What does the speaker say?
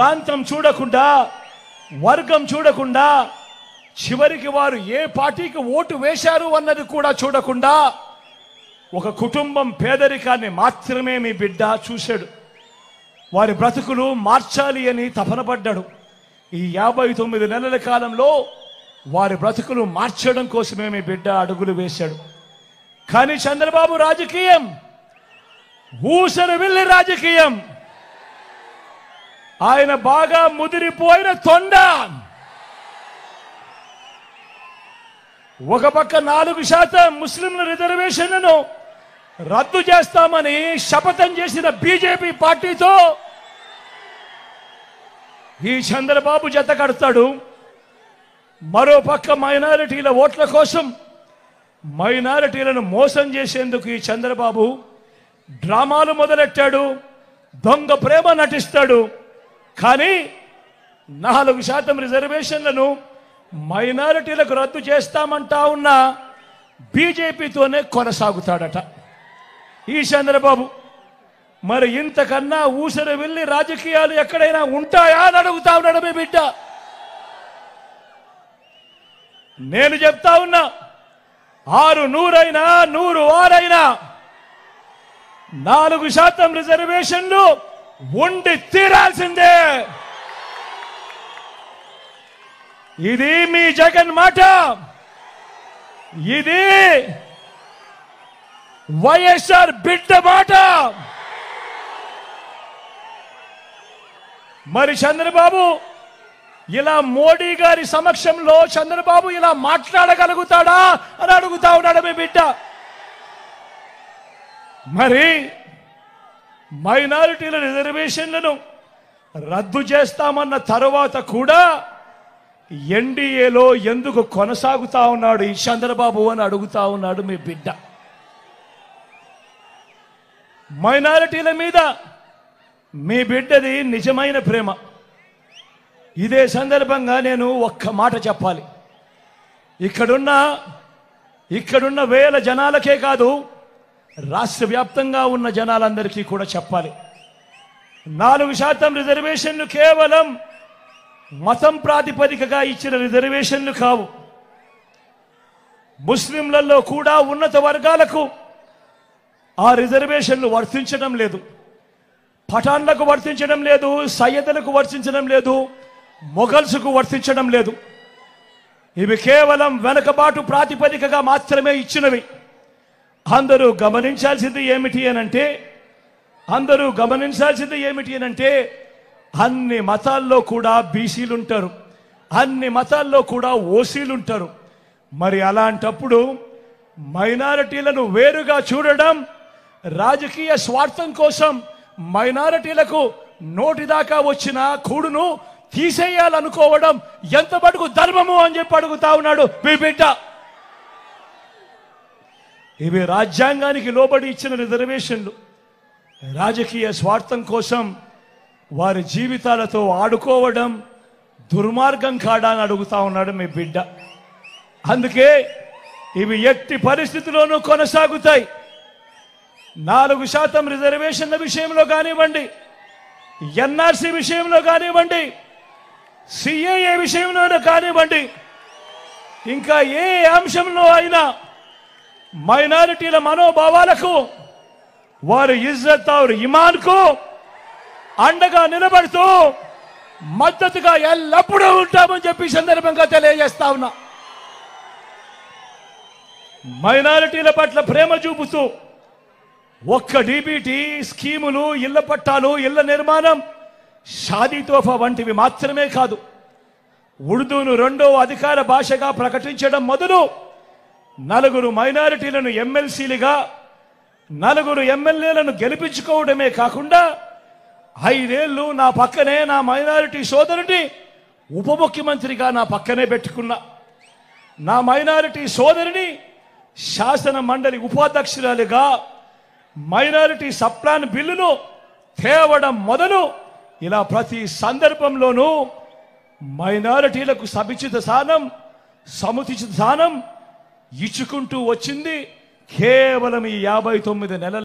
ప్రాంతం చూడకుండా వర్గం చూడకుండా చివరికి వారు ఏ పార్టీకి ఓటు వేశారు అన్నది కూడా చూడకుండా ఒక కుటుంబం పేదరికాన్ని మాత్రమే మీ బిడ్డ చూశాడు. వారి బ్రతుకులు మార్చాలి అని తపన పడ్డాడు. ఈ 59 నెలల కాలంలో వారి బ్రతుకులు మార్చడం కోసమే మీ బిడ్డ అడుగులు వేశాడు. కానీ చంద్రబాబు రాజకీయం ఊసరు వెళ్ళి రాజకీయం. ఆయన బాగా ముదిరిపోయిన తొండ. ఒక పక్క 4% ముస్లింల రిజర్వేషన్లను రద్దు చేస్తామని శపథం చేసిన బీజేపీ పార్టీతో ఈ చంద్రబాబు జత కడతాడు. మరో పక్క మైనారిటీల ఓట్ల కోసం మైనారిటీలను మోసం చేసేందుకు ఈ చంద్రబాబు డ్రామాలు మొదలెట్టాడు. దొంగ ప్రేమ నటిస్తాడు. కానీ 4% రిజర్వేషన్లను మైనారిటీలకు రద్దు చేస్తామంటా ఉన్న బీజేపీతోనే కొనసాగుతాడట ఈ చంద్రబాబు. మరి ఇంతకన్నా ఊసర వెళ్ళి రాజకీయాలు ఎక్కడైనా ఉంటాయా అని అడుగుతా ఉన్నాడు మీ బిడ్డ. నేను చెప్తా ఉన్నా, 600 100 4% రిజర్వేషన్లు ఉండి తీరాల్సిందే. ఇది మీ జగన్ మాట. ఇది వైఎస్ఆర్ బిడ్డ మాట. మరి చంద్రబాబు ఇలా మోడీ గారి సమక్షంలో చంద్రబాబు ఇలా మాట్లాడగలుగుతాడా అని అడుగుతా ఉన్నాడు మీ బిడ్డ. మరి మైనారిటీల రిజర్వేషన్లను రద్దు చేస్తామన్న తరువాత కూడా ఎన్డీఏలో ఎందుకు కొనసాగుతా ఉన్నాడు ఈ చంద్రబాబు అని అడుగుతా ఉన్నాడు మీ బిడ్డ. మైనారిటీల మీద మీ బిడ్డది నిజమైన ప్రేమ. ఇదే సందర్భంగా నేను ఒక్క మాట చెప్పాలి. ఇక్కడున్న వేల జనాలకే కాదు, రాష్ట్ర వ్యాప్తంగా ఉన్న జనాలందరికీ కూడా చెప్పాలి. 4% రిజర్వేషన్లు కేవలం మతం ప్రాతిపదికగా ఇచ్చిన రిజర్వేషన్లు కావు. ముస్లింలలో కూడా ఉన్నత వర్గాలకు ఆ రిజర్వేషన్లు వర్తించడం లేదు. పఠాన్లకు వర్తించడం లేదు, సయ్యదులకు వర్తించడం లేదు, మొఘల్స్కు వర్తించడం లేదు. ఇవి కేవలం వెనకబాటు ప్రాతిపదికగా మాత్రమే ఇచ్చినవి. అందరూ గమనించాల్సింది ఏమిటి అనంటే అన్ని మతాల్లో కూడా బీసీలు ఉంటారు, అన్ని మతాల్లో కూడా ఓసీలు ఉంటారు. మరి అలాంటప్పుడు మైనారిటీలను వేరుగా చూడడం, రాజకీయ స్వార్థం కోసం మైనారిటీలకు నోటిదాకా వచ్చిన కూడును తీసేయాలనుకోవడం ఎంత మటుకు ధర్మము అని చెప్పి అడుగుతా ఉన్నాడు మీ బిడ్డ. ఇవి రాజ్యాంగానికి లోబడి ఇచ్చిన రిజర్వేషన్లు. రాజకీయ స్వార్థం కోసం వారి జీవితాలతో ఆడుకోవడం దుర్మార్గం కాడా అని అడుగుతా ఉన్నాడు మీ బిడ్డ. అందుకే ఇవి ఎట్టి పరిస్థితుల్లోనూ కొనసాగుతాయి. 4% రిజర్వేషన్ల విషయంలో కానివ్వండి, ఎన్ఆర్సీ విషయంలో కానివ్వండి, సిఏఏ విషయంలో కానివ్వండి, ఇంకా ఏ అంశంలో అయినా మైనారిటీల మనోభావాలకు, వారి ఇజ్జత్ और ఇమాన్కు అండగా నిలబడుతూ మద్దతుగా ఎల్లప్పుడూ ఉంటామని చెప్పి సందర్భంగా తెలియజేస్తా ఉన్నా. మైనారిటీల పట్ల ప్రేమ చూపుతూ ఒక్క డీబీటీ స్కీములు, ఇళ్ల పట్టాలు, ఇళ్ల నిర్మాణం, షాదీ తోఫా వంటివి మాత్రమే కాదు, ఉర్దూను 2వ అధికార భాషగా ప్రకటించడం మొదలు 4 మైనారిటీలను ఎమ్మెల్సీలుగా, 4 ఎమ్మెల్యేలను గెలిపించుకోవడమే కాకుండా 5 ఏళ్లు నా పక్కనే నా మైనారిటీ సోదరుని ఉప ముఖ్యమంత్రిగా నా పక్కనే పెట్టుకున్నా. నా మైనారిటీ సోదరిని శాసన మండలి ఉపాధ్యక్షురాలిగా మైనారిటీ సప్లాన్ బిల్లును తేవడం మొదలు ఇలా ప్రతి సందర్భంలోనూ మైనారిటీలకు సముచిత స్థానం ఇచ్చుకుంటూ వచ్చింది కేవలం ఈ 59 నెలల